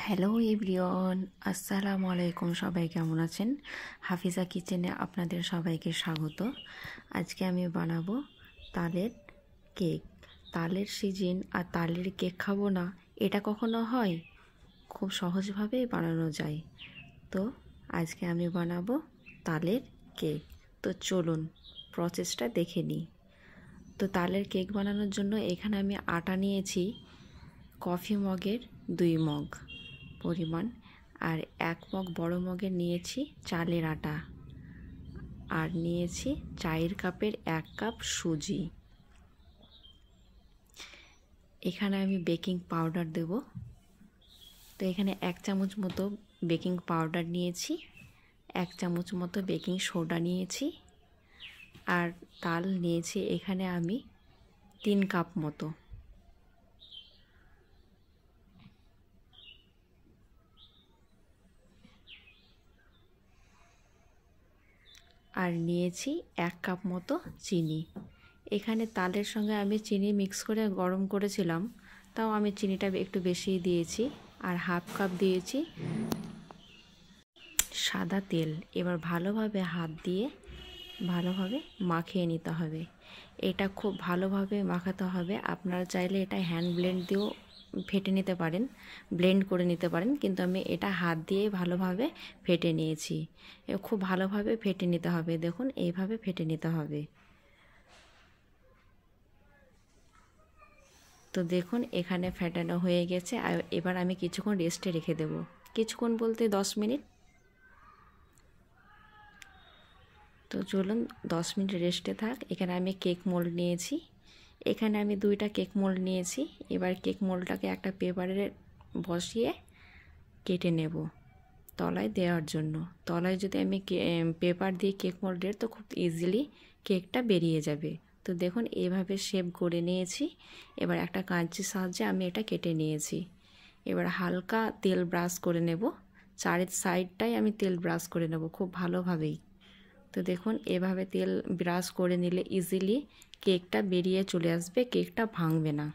Hello everyone, আসসালামু আলাইকুম। সবাই কেমন আছেন? হাফিজা কিচেনে আপনাদের সবাইকে স্বাগত। আজকে আমি বানাবো তালের কেক। তালের সিজন আর তালের কেক খাবো না, এটা কখনো হয়? খুব সহজভাবেই বানানো যায়। তো আজকে আমি বানাবো তালের কেক। তো চলুন প্রসেসটা দেখে নিই। তো তালের কেক বানানোর জন্য এখানে আমি আটা নিয়েছি কফি মগের 2 মগ পরিমাণ, আর 1 মগ বড় মগের নিয়েছি চালের আটা, আর নিয়েছি চায়ের কাপের 1 কাপ সুজি। এখানে আমি বেকিং পাউডার দেব। তো এখানে 1 চামচ মতো বেকিং পাউডার নিয়েছি, 1 চামচ মতো বেকিং সোডা নিয়েছি, আর তাল নিয়েছি এখানে আমি 3 কাপ মতো। আর নিয়েছি 1 কাপ মতো চিনি। এখানে তালের সঙ্গে আমি চিনি মিক্স করে গরম করেছিলাম, তাও আমি চিনিটা একটু বেশি দিয়েছি। আর 1/2 কাপ দিয়েছি সাদা তেল। এবার ভালোভাবে হাত দিয়ে ভালোভাবে মাখিয়ে নিতে হবে। এটা খুব ভালোভাবে মাখাতে হবে। আপনারা চাইলে এটা হ্যান্ড ব্লেন্ড দিয়েও ফেটে নিতে পারেন, ব্লেন্ড করে নিতে পারেন, কিন্তু আমি এটা হাত দিয়ে ভালোভাবে ফেটে নিয়েছি। খুব ভালোভাবে ফেটে নিতে হবে। দেখুন এইভাবে ফেটে নিতে হবে। তো দেখুন এখানে ফেটানো হয়ে গেছে। আর এবার আমি কিছুক্ষণ রেস্টে রেখে দেব। কিছুক্ষণ বলতে 10 মিনিট। তো চলুন 10 মিনিট রেস্টে থাক। এখানে আমি কেক মোল্ড নিয়েছি। এখানে আমি 2টা কেক মোল্ড নিয়েছি। এবার কেক মোল্ডটাকে একটা পেপারে বসিয়ে কেটে নেব তলায় দেওয়ার জন্য। তলায় যদি আমি পেপার দিয়ে কেক মোল্ডের, তো খুব ইজিলি কেকটা বেরিয়ে যাবে। তো দেখুন এইভাবে শেপ করে নিয়েছি। এবার একটা কাঁচির সাহায্যে আমি এটা কেটে নিয়েছি। এবার হালকা তেল ব্রাশ করে নেব। চারের সাইডটাই আমি তেল ব্রাশ করে নেব খুব ভালোভাবেই। তো দেখুন এভাবে তেল ব্রাশ করে নিলে ইজিলি কেকটা বেরিয়ে চলে আসবে, কেকটা ভাঙবে না।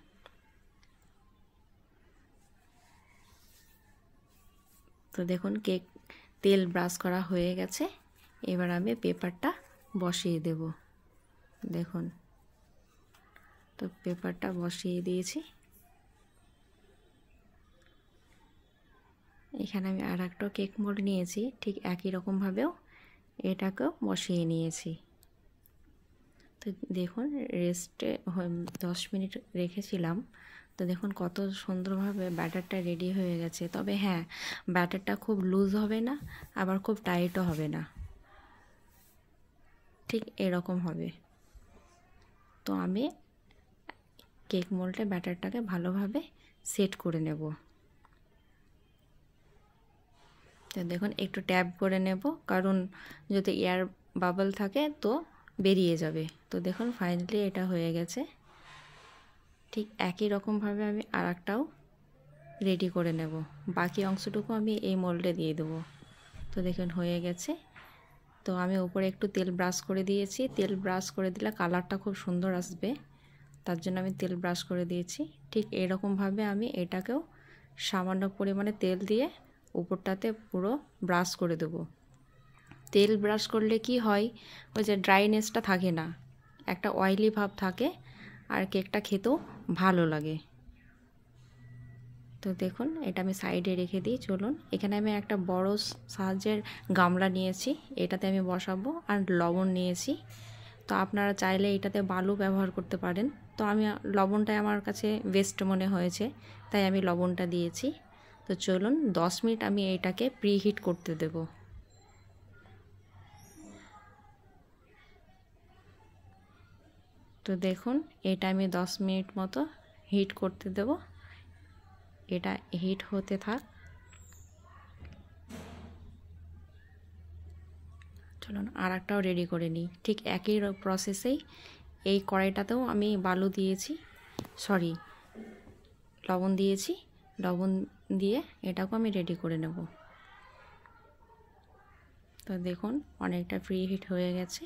তো দেখুন কেক তেল ব্রাশ করা হয়ে গেছে। এবার আমি পেপারটা বসিয়ে দেব। দেখুন তো পেপারটা বসিয়ে দিয়েছি। এখানে আমি আর একটা কেক মোল্ড নিয়েছি, ঠিক একই রকমভাবেও এটাকেও বসিয়ে নিয়েছি। তো দেখুন রেস্টে 10 মিনিট রেখেছিলাম। তো দেখুন কত সুন্দরভাবে ব্যাটারটা রেডি হয়ে গেছে। তবে হ্যাঁ, ব্যাটারটা খুব লুজ হবে না, আবার খুব টাইটও হবে না, ঠিক এরকম হবে। তো আমি কেক মোল্ডে ব্যাটারটাকে ভালোভাবে সেট করে নেব। তো দেখুন একটু ট্যাপ করে নেব, কারণ যদি এয়ার বাবল থাকে তো বেরিয়ে যাবে। তো দেখুন ফাইনালি এটা হয়ে গেছে। ঠিক একই রকমভাবে আমি আর একটাও রেডি করে নেব। বাকি অংশটুকু আমি এই মোল্ডে দিয়ে দেবো। তো দেখুন হয়ে গেছে। তো আমি উপরে একটু তেল ব্রাশ করে দিয়েছি। তেল ব্রাশ করে দিলে কালারটা খুব সুন্দর আসবে, তার জন্য আমি তেল ব্রাশ করে দিয়েছি। ঠিক এরকমভাবে আমি এটাকেও সামান্য পরিমাণে তেল দিয়ে উপরটাতে পুরো ব্রাশ করে দেব। তেল ব্রাশ করলে কি হয়, ওই যে ড্রাইনেসটা থাকে না, একটা অয়েলি ভাব থাকে, আর কেকটা খেতেও ভালো লাগে। তো দেখুন এটা আমি সাইডে রেখে দিই। চলুন এখানে আমি একটা বড় সাহায্যের গামলা নিয়েছি, এটাতে আমি বসাবো। আর লবণ নিয়েছি। তো আপনারা চাইলে এটাতে বালু ব্যবহার করতে পারেন। তো আমি লবণটাই আমার কাছে বেস্ট মনে হয়েছে, তাই আমি লবণটা দিয়েছি। তো চলুন 10 মিনিট আমি এটাকে প্রিহিট করতে দেব। তো দেখুন এটা আমি 10 মিনিট মতো হিট করতে দেব। এটা হিট হতে থাক। চলুন আর একটাও রেডি করে নিই। ঠিক একই প্রসেসেই এই কড়াইটাতেও আমি বালু দিয়েছি, সরি লবণ দিয়েছি। লবণ দিয়ে এটাকেও আমি রেডি করে নেব। তো দেখুন অনেকটা প্রি হিট হয়ে গেছে।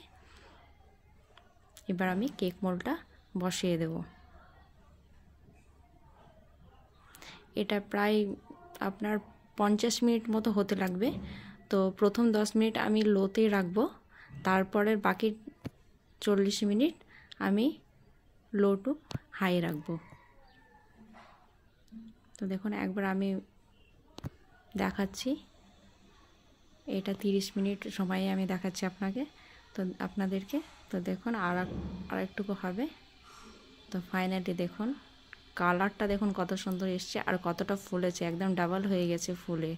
এবার আমি কেক মোল্ডটা বসিয়ে দেব। এটা প্রায় আপনার 50 মিনিট মতো হতে লাগবে। তো প্রথম 10 মিনিট আমি লোতে রাখবো, তারপরের বাকি 40 মিনিট আমি লো টু হাই রাখবো। তো দেখুন একবার আমি দেখাচ্ছি, এটা 30 মিনিট সময়ে আমি দেখাচ্ছি আপনাদেরকে। তো দেখুন আর একটুকু হবে। তো ফাইনালি দেখুন কালারটা দেখুন কত সুন্দর এসছে আর কতটা ফুলেছে, একদম ডাবল হয়ে গেছে ফুলে।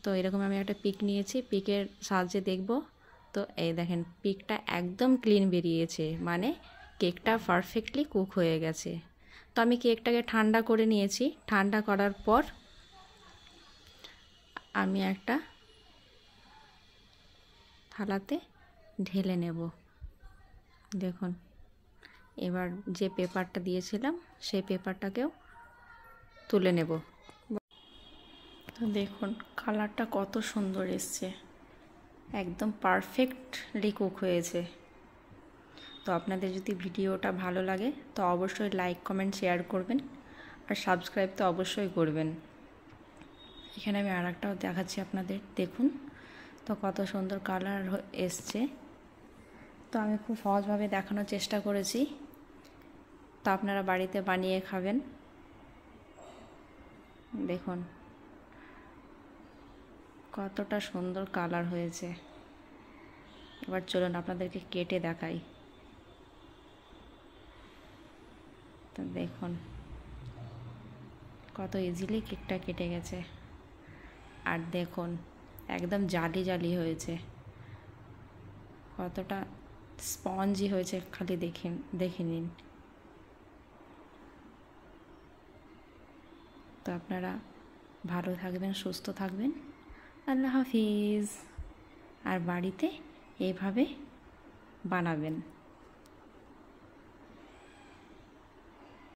তো এরকম আমি একটা পিক নিয়েছি, পিকের সাহায্যে দেখব। তো এই দেখেন পিকটা একদম ক্লিন বেরিয়েছে, মানে কেকটা পারফেক্টলি কুক হয়ে গেছে। তো আমি কেকটাকে ঠান্ডা করে নিয়েছি। ঠান্ডা করার পর আমি একটা থালাতে ঢেলে নেব। দেখুন এবার যে পেপারটা দিয়েছিলাম সেই পেপারটাকেও তুলে নেব। তো দেখুন কালারটা কত সুন্দর এসছে, একদম পারফেক্টলি কুক হয়েছে। তো আপনাদের যদি ভিডিওটা ভালো লাগে তো অবশ্যই লাইক কমেন্ট শেয়ার করবেন আর সাবস্ক্রাইব তো অবশ্যই করবেন। এখানে আমি আরেকটাও দেখাচ্ছি আপনাদের, দেখুন তো কত সুন্দর কালার এসছে। তো আমি খুব সহজভাবে দেখানোর চেষ্টা করেছি, তো আপনারা বাড়িতে বানিয়ে খাবেন। দেখুন কতটা সুন্দর কালার হয়েছে। এবার চলুন আপনাদেরকে কেটে দেখাই। তো দেখুন কত ইজিলি কেকটা কেটে গেছে, আর দেখুন একদম জালি জালি হয়েছে, কতটা স্পঞ্জি হয়েছে খালি দেখে নিন। তো আপনারা ভালো থাকবেন, সুস্থ থাকবেন। আল্লাহ হাফিজ। আর বাড়িতে এইভাবে বানাবেন।